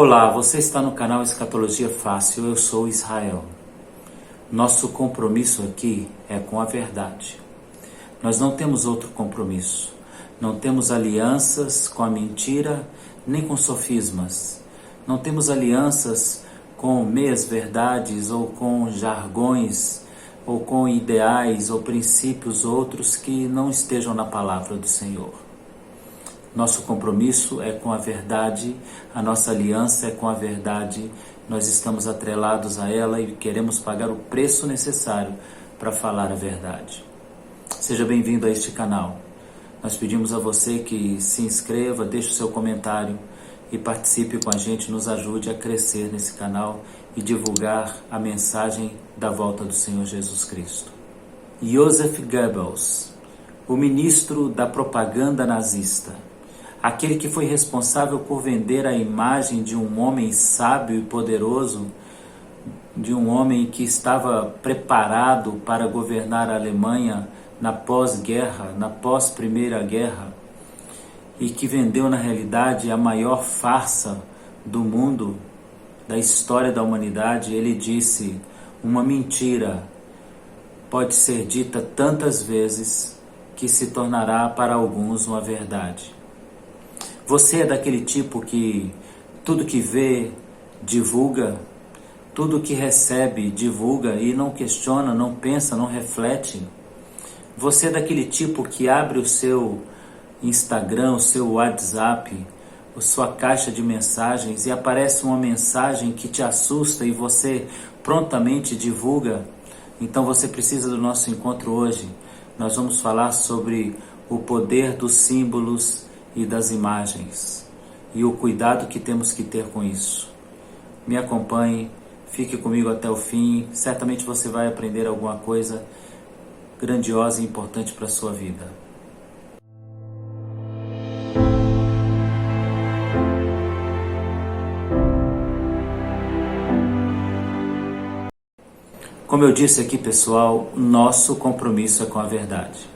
Olá, você está no canal Escatologia Fácil, eu sou Israel. Nosso compromisso aqui é com a verdade. Nós não temos outro compromisso. Não temos alianças com a mentira, nem com sofismas. Não temos alianças com meias-verdades ou com jargões ou com ideais ou princípios outros que não estejam na palavra do Senhor. Nosso compromisso é com a verdade, a nossa aliança é com a verdade, nós estamos atrelados a ela e queremos pagar o preço necessário para falar a verdade. Seja bem-vindo a este canal. Nós pedimos a você que se inscreva, deixe o seu comentário e participe com a gente, nos ajude a crescer nesse canal e divulgar a mensagem da volta do Senhor Jesus Cristo. Joseph Goebbels, o ministro da propaganda nazista, aquele que foi responsável por vender a imagem de um homem sábio e poderoso, de um homem que estava preparado para governar a Alemanha na pós-guerra, na pós-Primeira Guerra, e que vendeu na realidade a maior farsa do mundo, da história da humanidade. Ele disse: uma mentira pode ser dita tantas vezes que se tornará para alguns uma verdade. Você é daquele tipo que tudo que vê, divulga, tudo que recebe, divulga e não questiona, não pensa, não reflete? Você é daquele tipo que abre o seu Instagram, o seu WhatsApp, a sua caixa de mensagens e aparece uma mensagem que te assusta e você prontamente divulga? Então você precisa do nosso encontro hoje. Nós vamos falar sobre o poder dos símbolos e das imagens e o cuidado que temos que ter com isso. Me acompanhe, fique comigo até o fim, certamente você vai aprender alguma coisa grandiosa e importante para a sua vida. Como eu disse aqui, pessoal, nosso compromisso é com a verdade.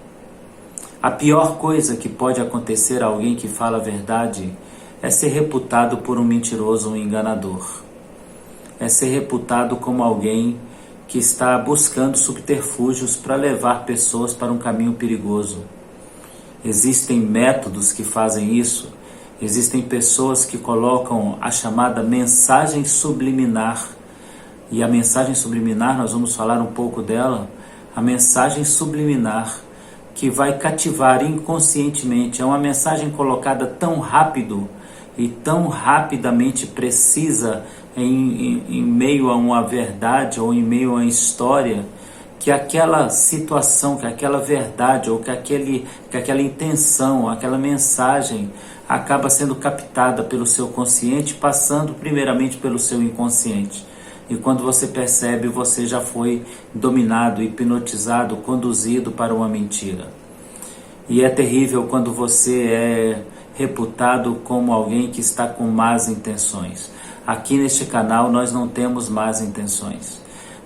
A pior coisa que pode acontecer a alguém que fala a verdade é ser reputado por um mentiroso, um enganador. É ser reputado como alguém que está buscando subterfúgios para levar pessoas para um caminho perigoso. Existem métodos que fazem isso. Existem pessoas que colocam a chamada mensagem subliminar. E a mensagem subliminar, nós vamos falar um pouco dela. A mensagem subliminar que vai cativar inconscientemente. É uma mensagem colocada tão rápido e tão rapidamente precisa em meio a uma verdade ou em meio a uma história, que aquela situação, que aquela verdade ou que aquela intenção, aquela mensagem acaba sendo captada pelo seu consciente, passando primeiramente pelo seu inconsciente. E quando você percebe, você já foi dominado, hipnotizado, conduzido para uma mentira. E é terrível quando você é reputado como alguém que está com más intenções. Aqui neste canal nós não temos más intenções.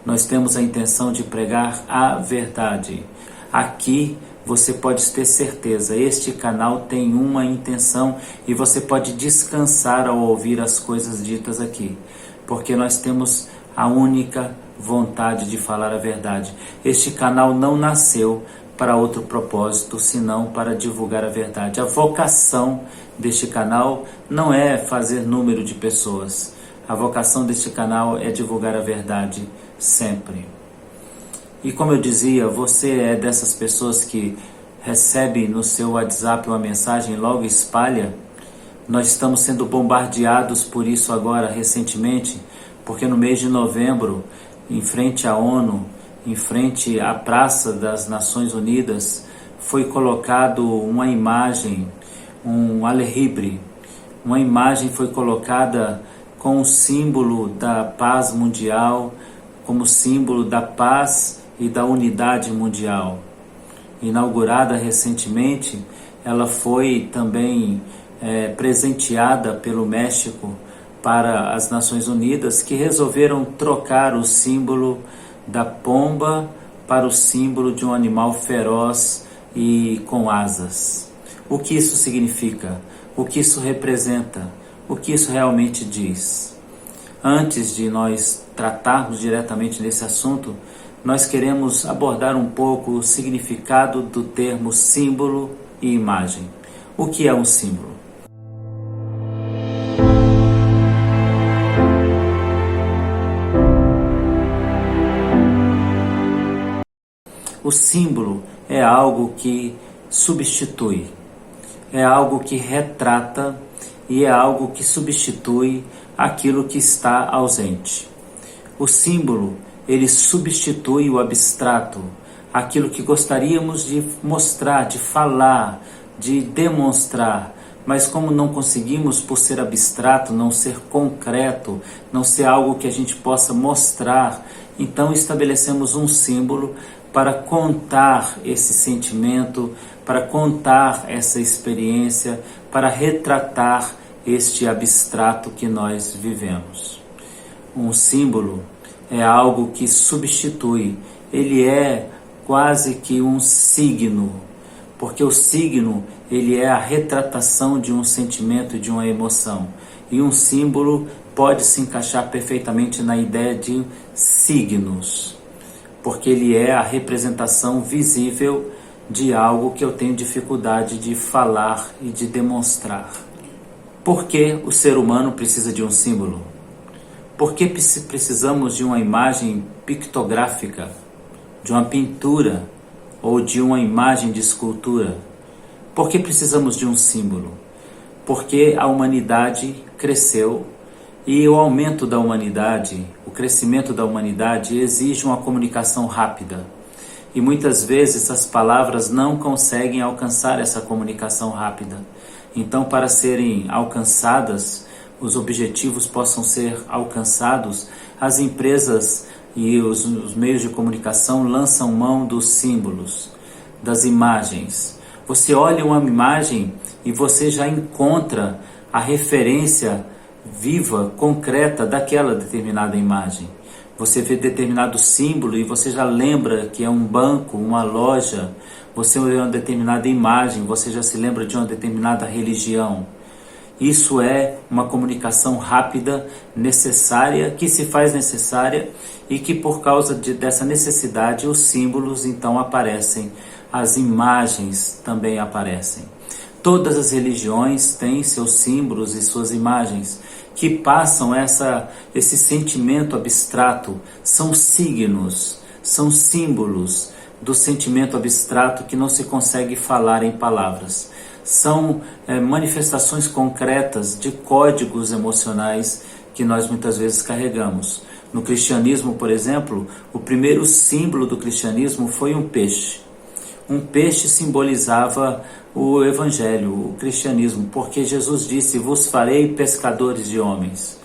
Nós temos a intenção de pregar a verdade. Aqui você pode ter certeza, este canal tem uma intenção e você pode descansar ao ouvir as coisas ditas aqui. Porque nós temos a única vontade de falar a verdade. Este canal não nasceu para outro propósito, senão para divulgar a verdade. A vocação deste canal não é fazer número de pessoas. A vocação deste canal é divulgar a verdade sempre. E como eu dizia, você é dessas pessoas que recebe no seu WhatsApp uma mensagem e logo espalha? Nós estamos sendo bombardeados por isso agora, recentemente, porque no mês de novembro, em frente à ONU, em frente à Praça das Nações Unidas, foi colocado uma imagem, um alehibre. Uma imagem foi colocada com o símbolo da paz mundial, como símbolo da paz e da unidade mundial. Inaugurada recentemente, ela foi também presenteada pelo México para as Nações Unidas, que resolveram trocar o símbolo da pomba para o símbolo de um animal feroz e com asas. O que isso significa? O que isso representa? o que isso realmente diz. Antes de nós tratarmos diretamente desse assunto, nós queremos abordar um pouco o significado do termo símbolo e imagem. O que é um símbolo? O símbolo é algo que substitui, é algo que retrata e é algo que substitui aquilo que está ausente. O símbolo, ele substitui o abstrato, aquilo que gostaríamos de mostrar, de falar, de demonstrar, mas como não conseguimos por ser abstrato, não ser concreto, não ser algo que a gente possa mostrar, então estabelecemos um símbolo para contar esse sentimento, para contar essa experiência, para retratar este abstrato que nós vivemos. Um símbolo é algo que substitui, ele é quase que um signo, porque o signo ele é a retratação de um sentimento, de uma emoção, e um símbolo pode se encaixar perfeitamente na ideia de signos, porque ele é a representação visível de algo que eu tenho dificuldade de falar e de demonstrar. Por que o ser humano precisa de um símbolo? Por que precisamos de uma imagem pictográfica, de uma pintura ou de uma imagem de escultura? Por que precisamos de um símbolo? Porque a humanidade cresceu e o aumento da humanidade, o crescimento da humanidade exige uma comunicação rápida. E muitas vezes as palavras não conseguem alcançar essa comunicação rápida. Então, para serem alcançadas, os objetivos possam ser alcançados, as empresas e os meios de comunicação lançam mão dos símbolos, das imagens. Você olha uma imagem e você já encontra a referência viva, concreta daquela determinada imagem. Você vê determinado símbolo e você já lembra que é um banco, uma loja. Você vê uma determinada imagem, você já se lembra de uma determinada religião. Isso é uma comunicação rápida, necessária, que se faz necessária e que por causa dessa necessidade os símbolos então aparecem, as imagens também aparecem. Todas as religiões têm seus símbolos e suas imagens que passam esse sentimento abstrato, são signos, são símbolos do sentimento abstrato que não se consegue falar em palavras. São manifestações concretas de códigos emocionais que nós muitas vezes carregamos. No cristianismo, por exemplo, o primeiro símbolo do cristianismo foi um peixe. Um peixe simbolizava o evangelho, o cristianismo, porque Jesus disse: vos farei pescadores de homens.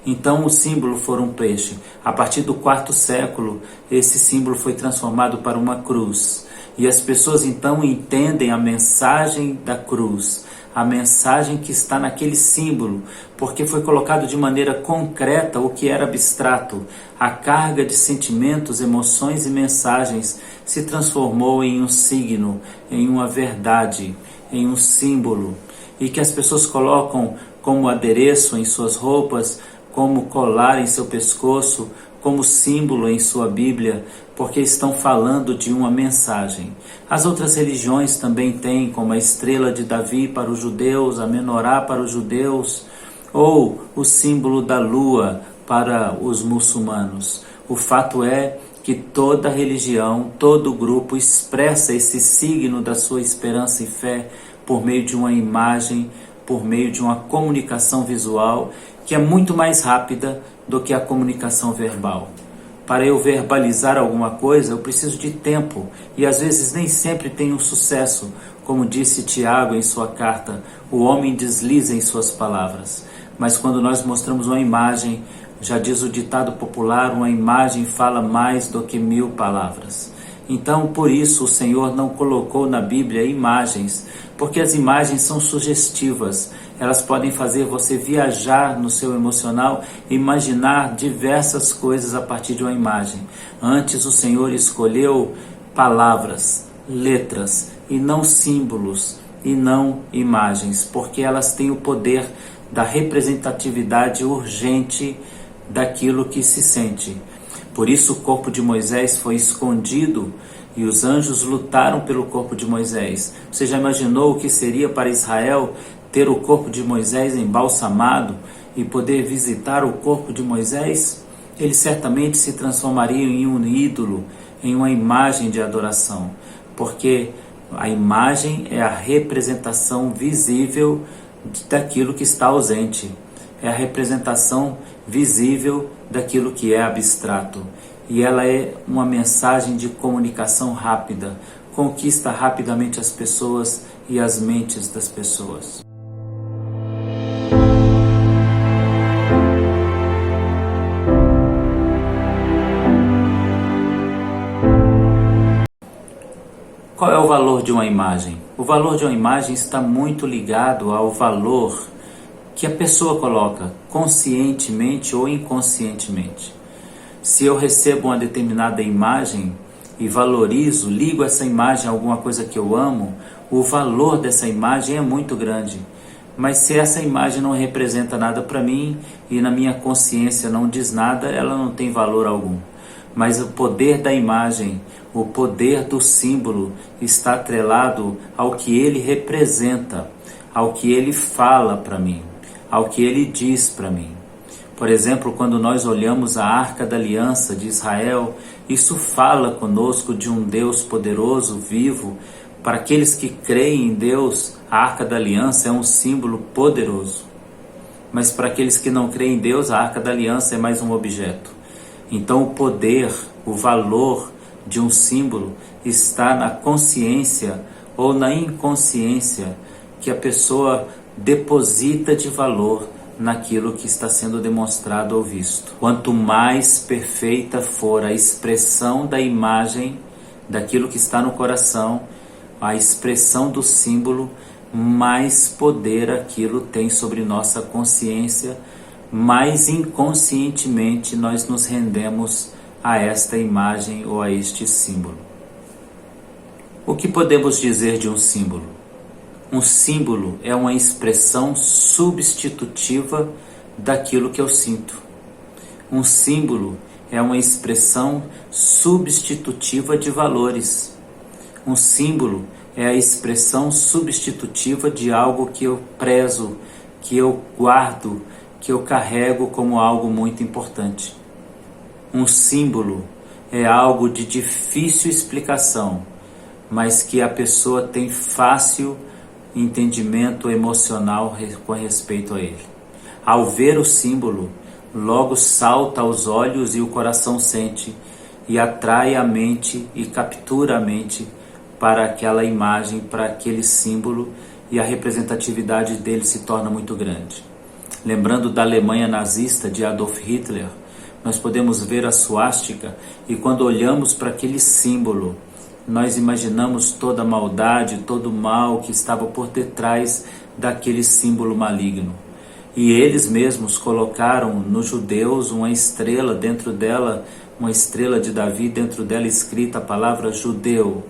Então o símbolo foi um peixe. A partir do 4º século, esse símbolo foi transformado para uma cruz. E as pessoas então entendem a mensagem da cruz, a mensagem que está naquele símbolo, porque foi colocado de maneira concreta o que era abstrato. A carga de sentimentos, emoções e mensagens se transformou em um signo, em uma verdade, em um símbolo, e que as pessoas colocam como adereço em suas roupas, como colar em seu pescoço, como símbolo em sua Bíblia, porque estão falando de uma mensagem. As outras religiões também têm, como a estrela de Davi para os judeus, a menorá para os judeus, ou o símbolo da lua para os muçulmanos. O fato é que toda religião, todo grupo expressa esse signo da sua esperança e fé por meio de uma imagem, por meio de uma comunicação visual, que é muito mais rápida do que a comunicação verbal. Para eu verbalizar alguma coisa, eu preciso de tempo, e às vezes nem sempre tenho sucesso. Como disse Tiago em sua carta, o homem desliza em suas palavras. Mas quando nós mostramos uma imagem, já diz o ditado popular, uma imagem fala mais do que 1000 palavras. Então, por isso, o Senhor não colocou na Bíblia imagens, porque as imagens são sugestivas. Elas podem fazer você viajar no seu emocional e imaginar diversas coisas a partir de uma imagem. Antes, o Senhor escolheu palavras, letras, e não símbolos, e não imagens, porque elas têm o poder da representatividade urgente daquilo que se sente. Por isso o corpo de Moisés foi escondido e os anjos lutaram pelo corpo de Moisés. Você já imaginou o que seria para Israel ter o corpo de Moisés embalsamado e poder visitar o corpo de Moisés? Eles certamente se transformariam em um ídolo, em uma imagem de adoração, porque a imagem é a representação visível daquilo que está ausente, é a representação visível daquilo que é abstrato, e ela é uma mensagem de comunicação rápida, conquista rapidamente as pessoas e as mentes das pessoas. Qual é o valor de uma imagem? O valor de uma imagem está muito ligado ao valor que a pessoa coloca, conscientemente ou inconscientemente. Se eu recebo uma determinada imagem e valorizo, ligo essa imagem a alguma coisa que eu amo, o valor dessa imagem é muito grande. Mas se essa imagem não representa nada para mim e na minha consciência não diz nada, ela não tem valor algum. Mas o poder da imagem, o poder do símbolo está atrelado ao que ele representa, ao que ele fala para mim, ao que ele diz para mim. Por exemplo, quando nós olhamos a Arca da Aliança de Israel, isso fala conosco de um Deus poderoso, vivo. Para aqueles que creem em Deus, a Arca da Aliança é um símbolo poderoso. Mas para aqueles que não creem em Deus, a Arca da Aliança é mais um objeto. Então o poder, o valor de um símbolo está na consciência ou na inconsciência que a pessoa deposita de valor naquilo que está sendo demonstrado ou visto. Quanto mais perfeita for a expressão da imagem, daquilo que está no coração, a expressão do símbolo, mais poder aquilo tem sobre nossa consciência, mais inconscientemente nós nos rendemos a esta imagem ou a este símbolo. O que podemos dizer de um símbolo? Um símbolo é uma expressão substitutiva daquilo que eu sinto. Um símbolo é uma expressão substitutiva de valores. Um símbolo é a expressão substitutiva de algo que eu prezo, que eu guardo, que eu carrego como algo muito importante. Um símbolo é algo de difícil explicação, mas que a pessoa tem fácil entendimento emocional com respeito a ele. Ao ver o símbolo, logo salta aos olhos e o coração sente, e atrai a mente e captura a mente para aquela imagem, para aquele símbolo, e a representatividade dele se torna muito grande. Lembrando da Alemanha nazista de Adolf Hitler, nós podemos ver a suástica, e quando olhamos para aquele símbolo, nós imaginamos toda a maldade, todo o mal que estava por detrás daquele símbolo maligno. E eles mesmos colocaram nos judeus uma estrela dentro dela, uma estrela de Davi, dentro dela escrita a palavra judeu.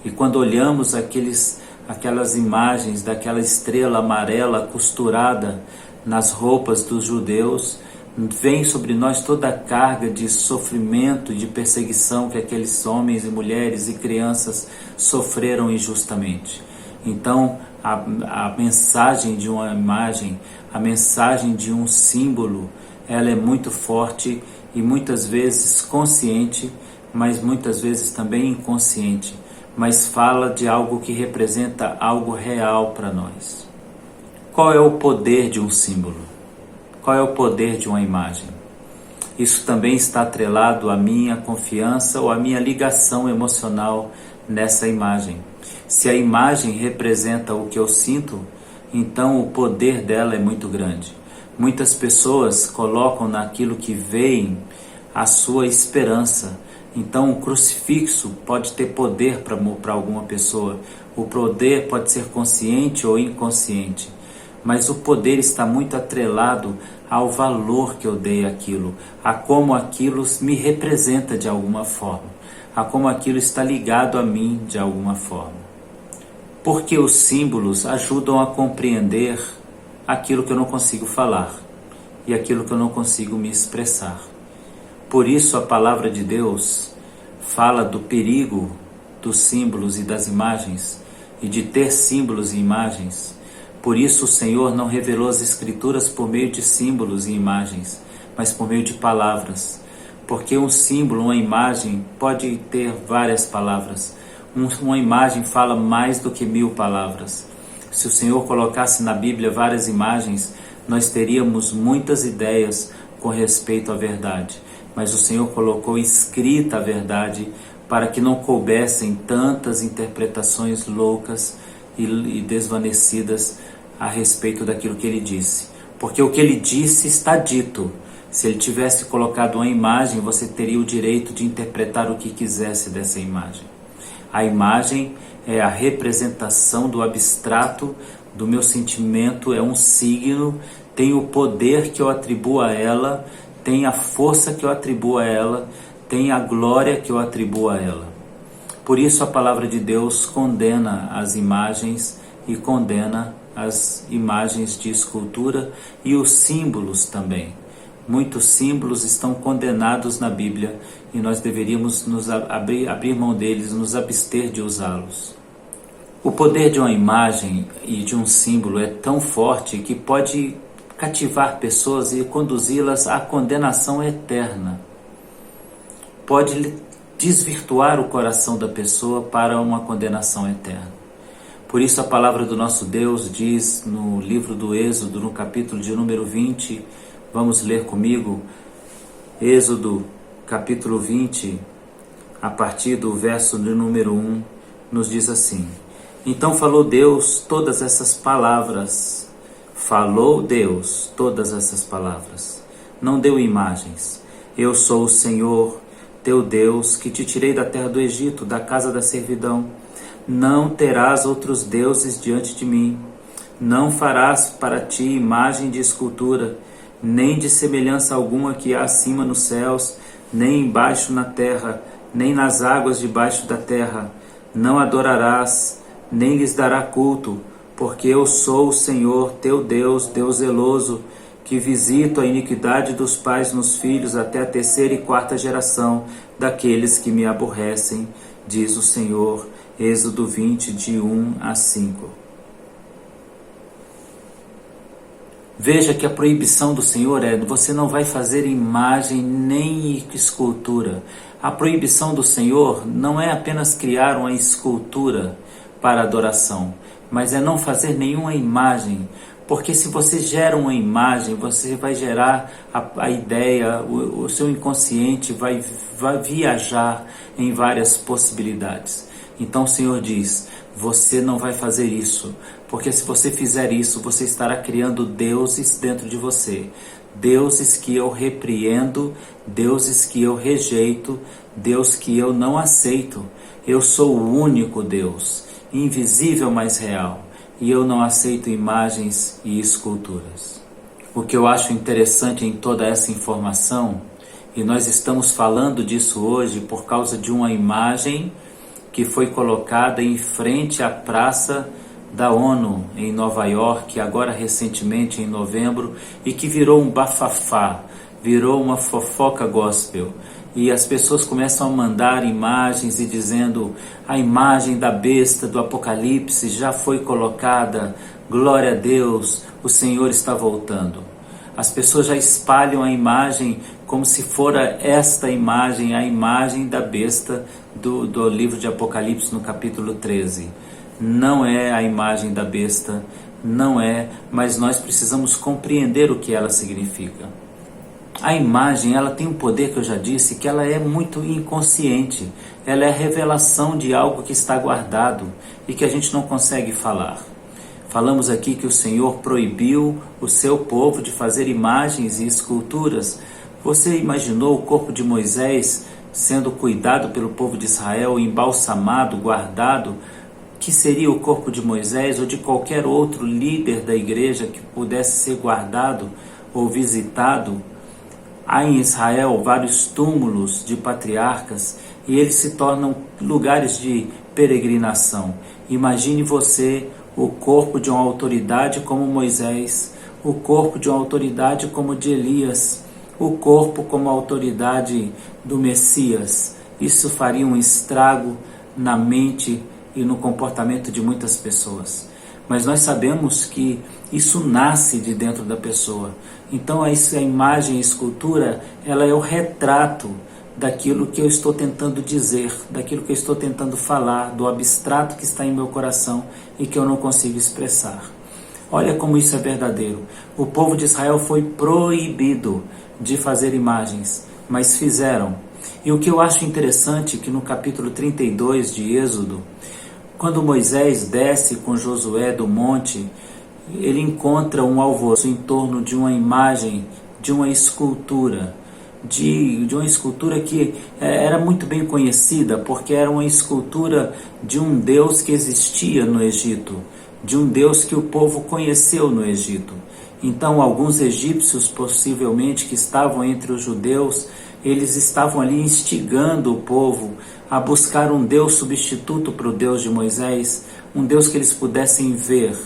E quando olhamos aquelas imagens daquela estrela amarela costurada nas roupas dos judeus, vem sobre nós toda a carga de sofrimento e de perseguição que aqueles homens e mulheres e crianças sofreram injustamente. Então, a mensagem de uma imagem, a mensagem de um símbolo, ela é muito forte e muitas vezes consciente, mas muitas vezes também inconsciente, mas fala de algo que representa algo real para nós. Qual é o poder de um símbolo? Qual é o poder de uma imagem? Isso também está atrelado à minha confiança ou à minha ligação emocional nessa imagem. Se a imagem representa o que eu sinto, então o poder dela é muito grande. Muitas pessoas colocam naquilo que veem a sua esperança. Então o crucifixo pode ter poder para alguma pessoa. O poder pode ser consciente ou inconsciente. Mas o poder está muito atrelado ao valor que eu dei àquilo, a como aquilo me representa de alguma forma, a como aquilo está ligado a mim de alguma forma. Porque os símbolos ajudam a compreender aquilo que eu não consigo falar e aquilo que eu não consigo me expressar. Por isso a palavra de Deus fala do perigo dos símbolos e das imagens e de ter símbolos e imagens. Por isso o Senhor não revelou as Escrituras por meio de símbolos e imagens, mas por meio de palavras. Porque um símbolo, uma imagem, pode ter várias palavras. Uma imagem fala mais do que 1000 palavras. Se o Senhor colocasse na Bíblia várias imagens, nós teríamos muitas ideias com respeito à verdade. Mas o Senhor colocou escrita a verdade para que não coubessem tantas interpretações loucas e desvanecidas a respeito daquilo que Ele disse. Porque o que Ele disse está dito. Se Ele tivesse colocado uma imagem, você teria o direito de interpretar o que quisesse dessa imagem. A imagem é a representação do abstrato do meu sentimento, é um signo, tem o poder que eu atribuo a ela, tem a força que eu atribuo a ela, tem a glória que eu atribuo a ela. Por isso a palavra de Deus condena as imagens e condena as imagens de escultura e os símbolos também. Muitos símbolos estão condenados na Bíblia e nós deveríamos nos abrir mão deles, nos abster de usá-los. O poder de uma imagem e de um símbolo é tão forte que pode cativar pessoas e conduzi-las à condenação eterna. Pode desvirtuar o coração da pessoa para uma condenação eterna. Por isso a palavra do nosso Deus diz no livro do Êxodo, no capítulo de número 20, vamos ler comigo, Êxodo capítulo 20, a partir do verso de número 1, nos diz assim: Então falou Deus todas essas palavras, não deu imagens. Eu sou o Senhor, teu Deus, que te tirei da terra do Egito, da casa da servidão. Não terás outros deuses diante de mim. Não farás para ti imagem de escultura, nem de semelhança alguma que há acima nos céus, nem embaixo na terra, nem nas águas debaixo da terra. Não adorarás, nem lhes dará culto, porque eu sou o Senhor, teu Deus, Deus zeloso, que visito a iniquidade dos pais nos filhos até a 3ª e 4ª geração daqueles que me aborrecem, diz o Senhor. Êxodo 20, de 1 a 5. Veja que a proibição do Senhor é: você não vai fazer imagem nem escultura. A proibição do Senhor não é apenas criar uma escultura para adoração, mas é não fazer nenhuma imagem. Porque se você gera uma imagem, você vai gerar a ideia, o seu inconsciente vai viajar em várias possibilidades. Então o Senhor diz: você não vai fazer isso, porque se você fizer isso, você estará criando deuses dentro de você. Deuses que eu repreendo, deuses que eu rejeito, Deus que eu não aceito. Eu sou o único Deus, invisível, mas real, e eu não aceito imagens e esculturas. O que eu acho interessante em toda essa informação, e nós estamos falando disso hoje por causa de uma imagem que foi colocada em frente à praça da ONU em Nova York, agora recentemente em novembro, e que virou um bafafá, virou uma fofoca gospel. E as pessoas começam a mandar imagens e dizendo: a imagem da besta do Apocalipse já foi colocada, glória a Deus, o Senhor está voltando. As pessoas já espalham a imagem como se fora esta imagem, a imagem da besta do livro de Apocalipse no capítulo 13. Não é a imagem da besta, não é, mas nós precisamos compreender o que ela significa. A imagem, ela tem um poder que eu já disse, que ela é muito inconsciente. Ela é a revelação de algo que está guardado e que a gente não consegue falar. Falamos aqui que o Senhor proibiu o seu povo de fazer imagens e esculturas. Você imaginou o corpo de Moisés sendo cuidado pelo povo de Israel, embalsamado, guardado? Que seria o corpo de Moisés ou de qualquer outro líder da igreja que pudesse ser guardado ou visitado? Há em Israel vários túmulos de patriarcas e eles se tornam lugares de peregrinação. Imagine você o corpo de uma autoridade como Moisés, o corpo de uma autoridade como de Elias, o corpo como a autoridade do Messias. Isso faria um estrago na mente e no comportamento de muitas pessoas. Mas nós sabemos que isso nasce de dentro da pessoa. Então a imagem, a escultura, ela é o retrato daquilo que eu estou tentando dizer, daquilo que eu estou tentando falar, do abstrato que está em meu coração e que eu não consigo expressar. Olha como isso é verdadeiro. O povo de Israel foi proibido de fazer imagens, mas fizeram. E o que eu acho interessante é que no capítulo 32 de Êxodo, quando Moisés desce com Josué do monte, ele encontra um alvoroço em torno de uma imagem, de uma escultura, de uma escultura que era muito bem conhecida, porque era uma escultura de um Deus que existia no Egito, de um Deus que o povo conheceu no Egito. Então, alguns egípcios, possivelmente, que estavam entre os judeus, eles estavam ali instigando o povo a buscar um Deus substituto para o Deus de Moisés, um Deus que eles pudessem ver.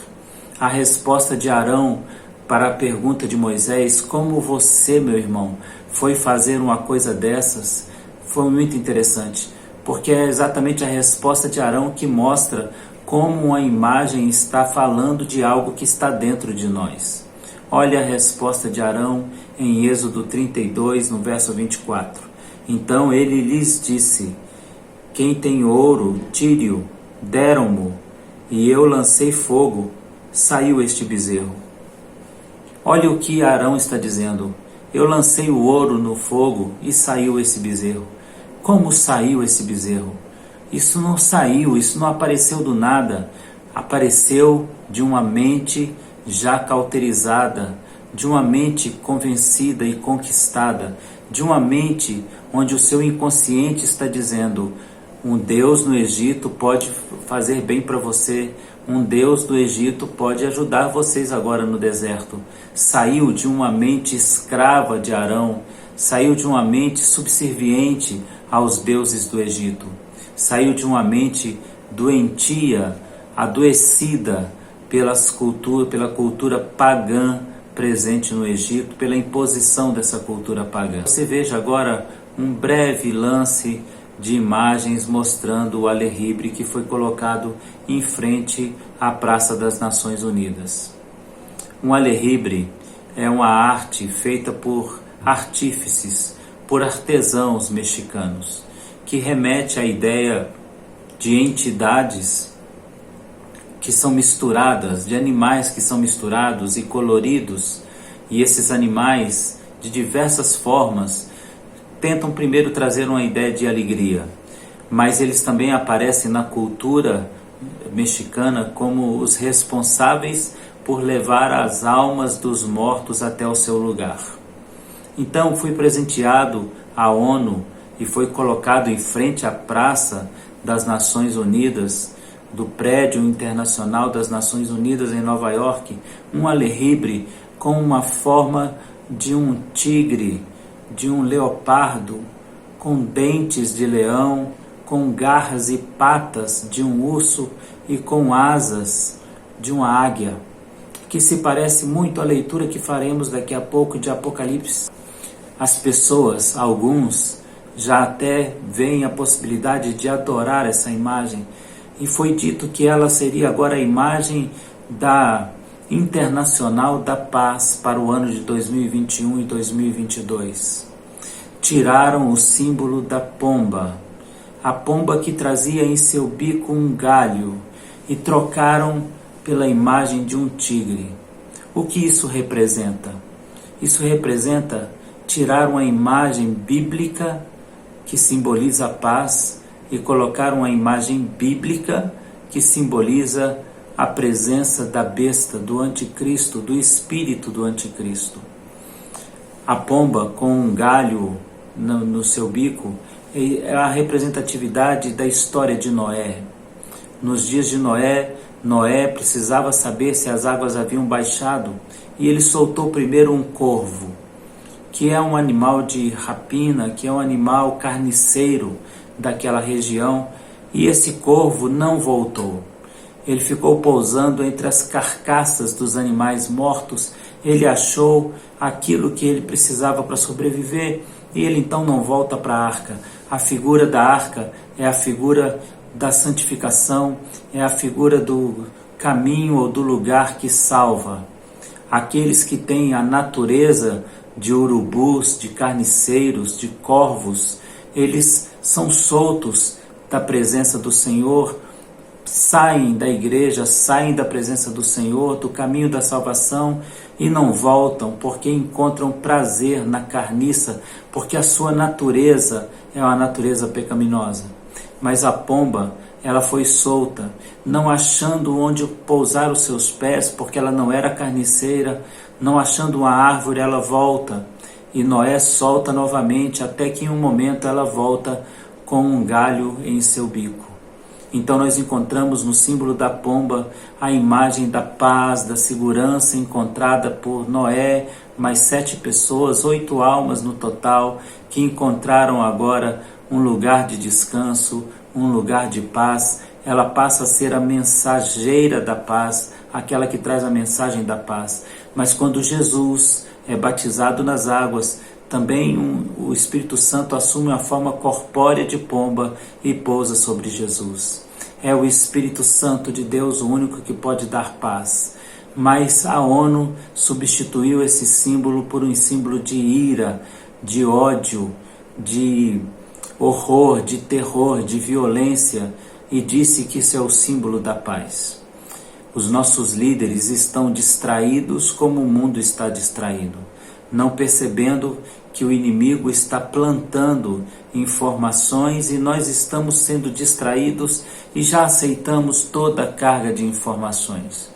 A resposta de Arão para a pergunta de Moisés, como você, meu irmão, foi fazer uma coisa dessas, foi muito interessante, porque é exatamente a resposta de Arão que mostra como uma imagem está falando de algo que está dentro de nós. Olha a resposta de Arão em Êxodo 32, no verso 24. Então ele lhes disse: quem tem ouro, tire-o, deram-mo, e eu lancei fogo, saiu este bezerro. Olha o que Arão está dizendo. Eu lancei o ouro no fogo e saiu esse bezerro. Como saiu esse bezerro? Isso não saiu, isso não apareceu do nada. Apareceu de uma mente já cauterizada, de uma mente convencida e conquistada, de uma mente onde o seu inconsciente está dizendo: um Deus no Egito pode fazer bem para você, um Deus do Egito pode ajudar vocês agora no deserto. Saiu de uma mente escrava de Arão, saiu de uma mente subserviente aos deuses do Egito, saiu de uma mente doentia, adoecida pela cultura pagã presente no Egito, pela imposição dessa cultura pagã. Você veja agora um breve lance de imagens mostrando o alexandre que foi colocado em frente à Praça das Nações Unidas. Um alexandre é uma arte feita por artífices, por artesãos mexicanos, que remete à ideia de entidades que são misturadas, de animais que são misturados e coloridos, e esses animais, de diversas formas, tentam primeiro trazer uma ideia de alegria, mas eles também aparecem na cultura mexicana como os responsáveis por levar as almas dos mortos até o seu lugar. Então fui presenteado à ONU e foi colocado em frente à Praça das Nações Unidas, do Prédio Internacional das Nações Unidas em Nova York, um alexandre com uma forma de um tigre, de um leopardo, com dentes de leão, com garras e patas de um urso e com asas de uma águia, que se parece muito à leitura que faremos daqui a pouco de Apocalipse. As pessoas, alguns, já até veem a possibilidade de adorar essa imagem, e foi dito que ela seria agora a imagem da Internacional da Paz para o ano de 2021 e 2022. Tiraram o símbolo da pomba, a pomba que trazia em seu bico um galho, e trocaram pela imagem de um tigre. O que isso representa? Isso representa tirar uma imagem bíblica que simboliza a paz e colocar uma imagem bíblica que simboliza a presença da besta, do anticristo, do espírito do anticristo. A pomba com um galho no seu bico é a representatividade da história de Noé. Nos dias de Noé, Noé precisava saber se as águas haviam baixado, e ele soltou primeiro um corvo, que é um animal de rapina, que é um animal carniceiro daquela região, e esse corvo não voltou. Ele ficou pousando entre as carcaças dos animais mortos ele achou aquilo que ele precisava para sobreviver e ele então não volta para a arca. A figura da arca é a figura da santificação, é a figura do caminho ou do lugar que salva. Aqueles que têm a natureza de urubus, de carniceiros, de corvos, eles são soltos da presença do Senhor, saem da igreja, saem da presença do Senhor, do caminho da salvação e não voltam porque encontram prazer na carniça, porque a sua natureza é uma natureza pecaminosa. Mas a pomba, ela foi solta, não achando onde pousar os seus pés, porque ela não era carniceira, não achando uma árvore, ela volta. E Noé solta novamente, até que em um momento ela volta com um galho em seu bico. Então nós encontramos no símbolo da pomba a imagem da paz, da segurança encontrada por Noé, mais 7 pessoas, 8 almas no total, que encontraram agora um lugar de descanso, um lugar de paz. Ela passa a ser a mensageira da paz, aquela que traz a mensagem da paz. Mas quando Jesus é batizado nas águas, também o Espírito Santo assume a forma corpórea de pomba e pousa sobre Jesus. É o Espírito Santo de Deus o único que pode dar paz. Mas a ONU substituiu esse símbolo por um símbolo de ira, de ódio, de horror, de terror, de violência, e disse que isso é o símbolo da paz. Os nossos líderes estão distraídos como o mundo está distraído, não percebendo que o inimigo está plantando informações e nós estamos sendo distraídos e já aceitamos toda a carga de informações.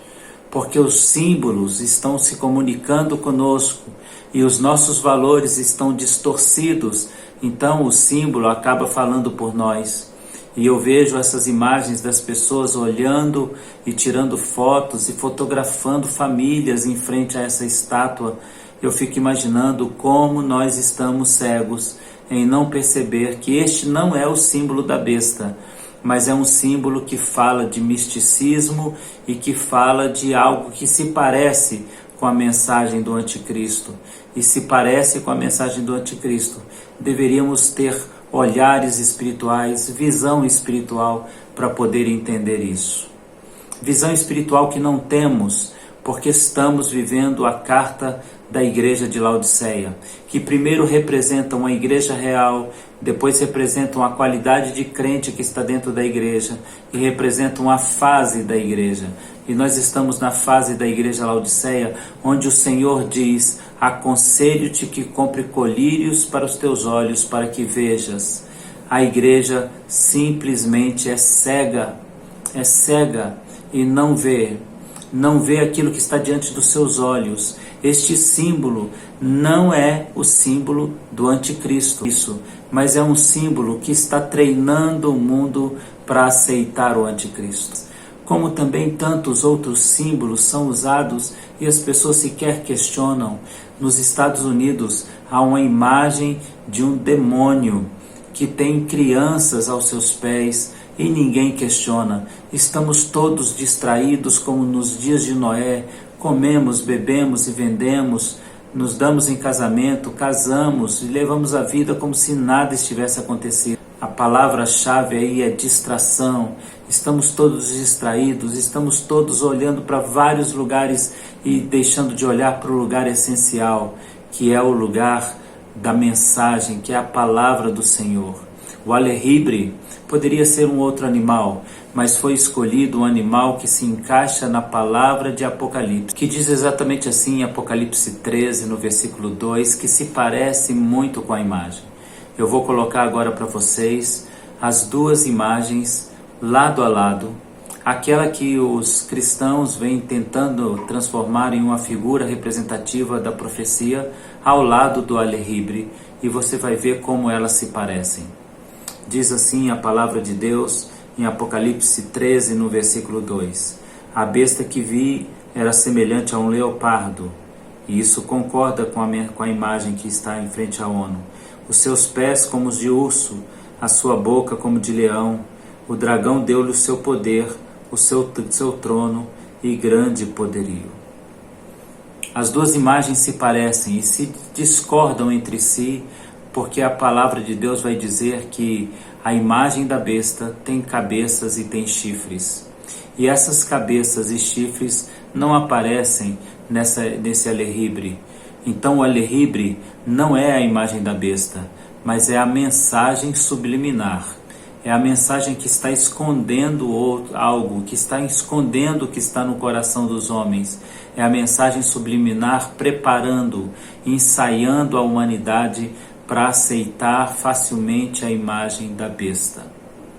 Porque os símbolos estão se comunicando conosco e os nossos valores estão distorcidos, então o símbolo acaba falando por nós. E eu vejo essas imagens das pessoas olhando e tirando fotos e fotografando famílias em frente a essa estátua. Eu fico imaginando como nós estamos cegos em não perceber que este não é o símbolo da besta, mas é um símbolo que fala de misticismo e que fala de algo que se parece com a mensagem do anticristo. E se parece com a mensagem do anticristo, deveríamos ter olhares espirituais, visão espiritual para poder entender isso. Visão espiritual que não temos, porque estamos vivendo a carta da igreja de Laodiceia, que primeiro representa uma igreja real, depois representam a qualidade de crente que está dentro da igreja e representam a fase da igreja. E nós estamos na fase da igreja Laodiceia, onde o Senhor diz: aconselho-te que compre colírios para os teus olhos, para que vejas. A igreja simplesmente é cega e não vê aquilo que está diante dos seus olhos. Este símbolo não é o símbolo do anticristo, mas é um símbolo que está treinando o mundo para aceitar o anticristo. Como também tantos outros símbolos são usados e as pessoas sequer questionam. Nos Estados Unidos há uma imagem de um demônio que tem crianças aos seus pés e ninguém questiona. Estamos todos distraídos como nos dias de Noé, comemos, bebemos e vendemos, nos damos em casamento, casamos e levamos a vida como se nada estivesse acontecido. A palavra-chave aí é distração. Estamos todos distraídos, estamos todos olhando para vários lugares e deixando de olhar para o lugar essencial, que é o lugar da mensagem, que é a palavra do Senhor. O alehibre poderia ser um outro animal, mas foi escolhido um animal que se encaixa na palavra de Apocalipse, que diz exatamente assim em Apocalipse 13, no versículo 2, que se parece muito com a imagem. Eu vou colocar agora para vocês as duas imagens lado a lado, aquela que os cristãos vêm tentando transformar em uma figura representativa da profecia ao lado do alehibre, e você vai ver como elas se parecem. Diz assim a palavra de Deus em Apocalipse 13, no versículo 2. A besta que vi era semelhante a um leopardo, e isso concorda com a imagem que está em frente à ONU. Os seus pés como os de urso, a sua boca como de leão. O dragão deu-lhe o seu poder, o seu trono e grande poderio. As duas imagens se parecem e se discordam entre si, porque a palavra de Deus vai dizer que a imagem da besta tem cabeças e tem chifres. E essas cabeças e chifres não aparecem nesse alexíbre. Então o alexíbre não é a imagem da besta, mas é a mensagem subliminar. É a mensagem que está escondendo algo, que está escondendo o que está no coração dos homens. É a mensagem subliminar preparando, ensaiando a humanidade para aceitar facilmente a imagem da besta.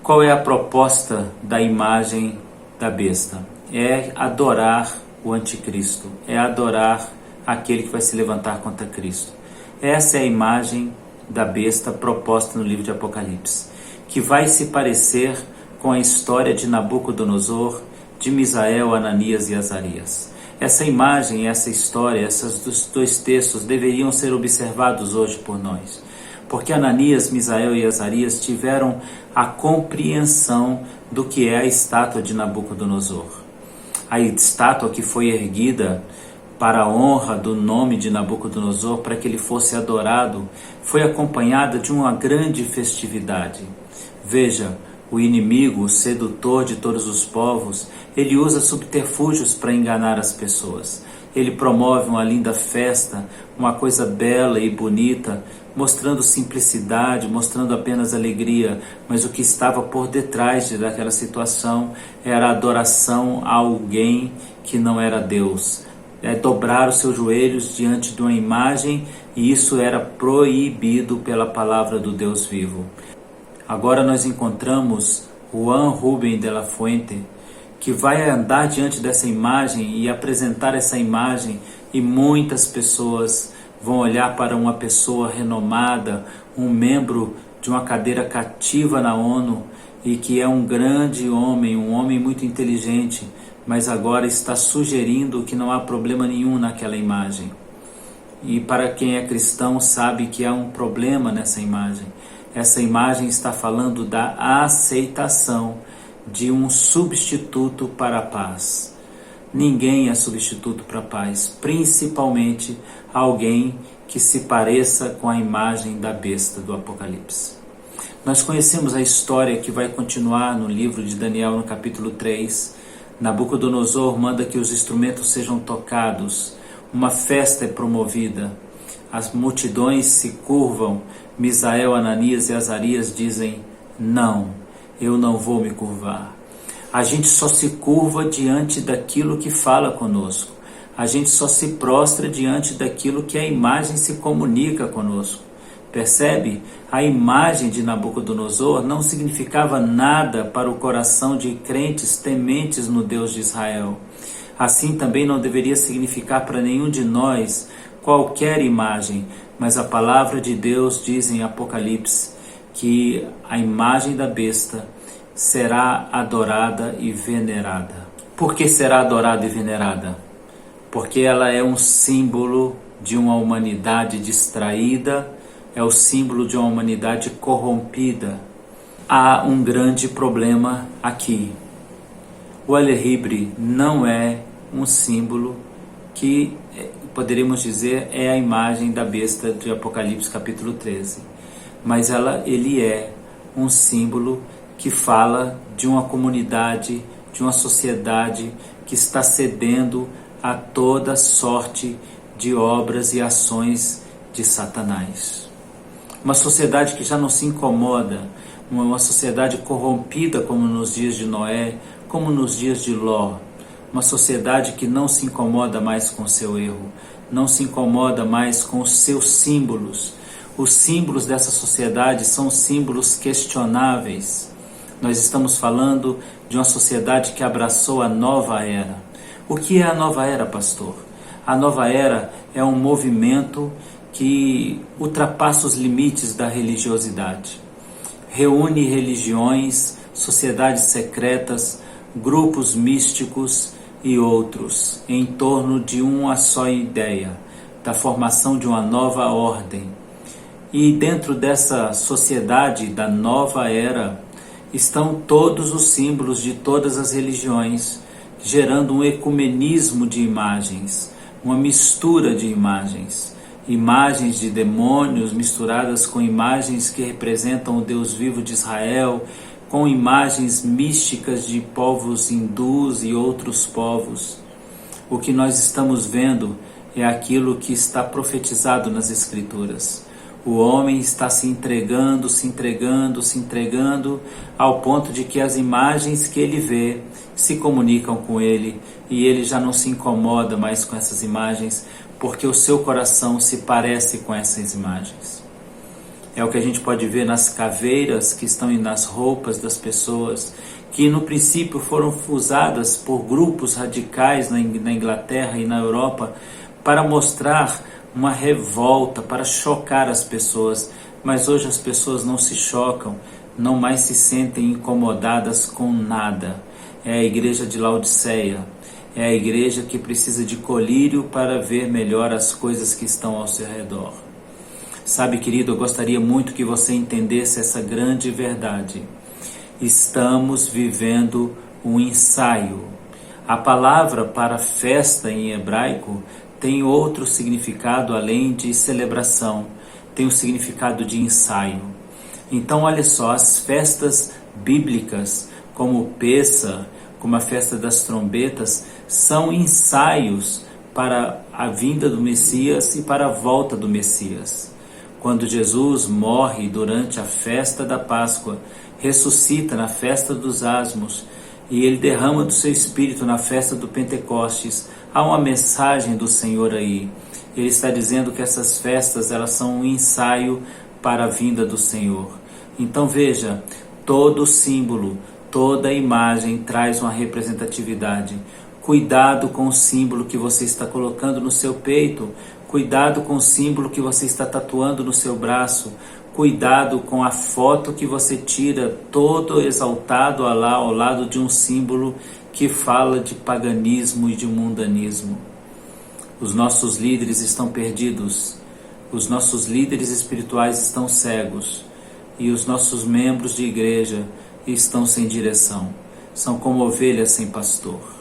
Qual é a proposta da imagem da besta? É adorar o anticristo, é adorar aquele que vai se levantar contra Cristo. Essa é a imagem da besta proposta no livro de Apocalipse, que vai se parecer com a história de Nabucodonosor, de Misael, Ananias e Azarias. Essa imagem, essa história, esses dois textos deveriam ser observados hoje por nós, porque Ananias, Misael e Azarias tiveram a compreensão do que é a estátua de Nabucodonosor. A estátua que foi erguida para a honra do nome de Nabucodonosor, para que ele fosse adorado, foi acompanhada de uma grande festividade. Veja, o inimigo, o sedutor de todos os povos, ele usa subterfúgios para enganar as pessoas. Ele promove uma linda festa, uma coisa bela e bonita, mostrando simplicidade, mostrando apenas alegria, mas o que estava por detrás daquela situação era a adoração a alguém que não era Deus. Dobrar os seus joelhos diante de uma imagem, e isso era proibido pela palavra do Deus vivo. Agora nós encontramos Juan Rubén de la Fuente, que vai andar diante dessa imagem e apresentar essa imagem, e muitas pessoas vão olhar para uma pessoa renomada, um membro de uma cadeira cativa na ONU, e que é um grande homem, um homem muito inteligente, mas agora está sugerindo que não há problema nenhum naquela imagem. E para quem é cristão sabe que há um problema nessa imagem. Essa imagem está falando da aceitação de um substituto para a paz. Ninguém é substituto para a paz, principalmente alguém que se pareça com a imagem da besta do Apocalipse. Nós conhecemos a história que vai continuar no livro de Daniel, no capítulo 3. Nabucodonosor manda que os instrumentos sejam tocados, uma festa é promovida, as multidões se curvam. Misael, Ananias e Azarias dizem: não, eu não vou me curvar. A gente só se curva diante daquilo que fala conosco. A gente só se prostra diante daquilo que a imagem se comunica conosco. Percebe? A imagem de Nabucodonosor não significava nada para o coração de crentes tementes no Deus de Israel. Assim também não deveria significar para nenhum de nós qualquer imagem, mas a palavra de Deus diz em Apocalipse que a imagem da besta será adorada e venerada. Por que será adorada e venerada? Porque ela é um símbolo de uma humanidade distraída, é o símbolo de uma humanidade corrompida. Há um grande problema aqui. O alexíbre não é um símbolo que poderíamos dizer é a imagem da besta de Apocalipse capítulo 13. Mas ele é um símbolo que fala de uma comunidade, de uma sociedade que está cedendo a toda sorte de obras e ações de Satanás. Uma sociedade que já não se incomoda, uma sociedade corrompida como nos dias de Noé, como nos dias de Ló. Uma sociedade que não se incomoda mais com seu erro, não se incomoda mais com os seus símbolos. Os símbolos dessa sociedade são símbolos questionáveis. Nós estamos falando de uma sociedade que abraçou a nova era. O que é a nova era, pastor? A nova era é um movimento que ultrapassa os limites da religiosidade. Reúne religiões, sociedades secretas, grupos místicos e outros em torno de uma só ideia, da formação de uma nova ordem. E dentro dessa sociedade da nova era estão todos os símbolos de todas as religiões, gerando um ecumenismo de imagens, uma mistura de imagens. Imagens de demônios misturadas com imagens que representam o Deus vivo de Israel, com imagens místicas de povos hindus e outros povos. O que nós estamos vendo é aquilo que está profetizado nas Escrituras. O homem está se entregando, ao ponto de que as imagens que ele vê se comunicam com ele e ele já não se incomoda mais com essas imagens, porque o seu coração se parece com essas imagens. É o que a gente pode ver nas caveiras que estão nas roupas das pessoas, que no princípio foram usadas por grupos radicais na Inglaterra e na Europa para mostrar uma revolta, para chocar as pessoas. Mas hoje as pessoas não se chocam, não mais se sentem incomodadas com nada. É a igreja de Laodiceia, é a igreja que precisa de colírio para ver melhor as coisas que estão ao seu redor. Sabe, querido, eu gostaria muito que você entendesse essa grande verdade. Estamos vivendo um ensaio. A palavra para festa em hebraico tem outro significado além de celebração, tem o significado de ensaio. Então, olha só, as festas bíblicas, como o Pêssar, como a festa das trombetas, são ensaios para a vinda do Messias e para a volta do Messias. Quando Jesus morre durante a festa da Páscoa, ressuscita na festa dos Asmos e ele derrama do seu Espírito na festa do Pentecostes, há uma mensagem do Senhor aí. Ele está dizendo que essas festas, elas são um ensaio para a vinda do Senhor. Então veja, todo símbolo, toda imagem traz uma representatividade. Cuidado com o símbolo que você está colocando no seu peito, cuidado com o símbolo que você está tatuando no seu braço, cuidado com a foto que você tira todo exaltado ao lado de um símbolo que fala de paganismo e de mundanismo. Os nossos líderes estão perdidos, os nossos líderes espirituais estão cegos e os nossos membros de igreja estão sem direção. São como ovelhas sem pastor.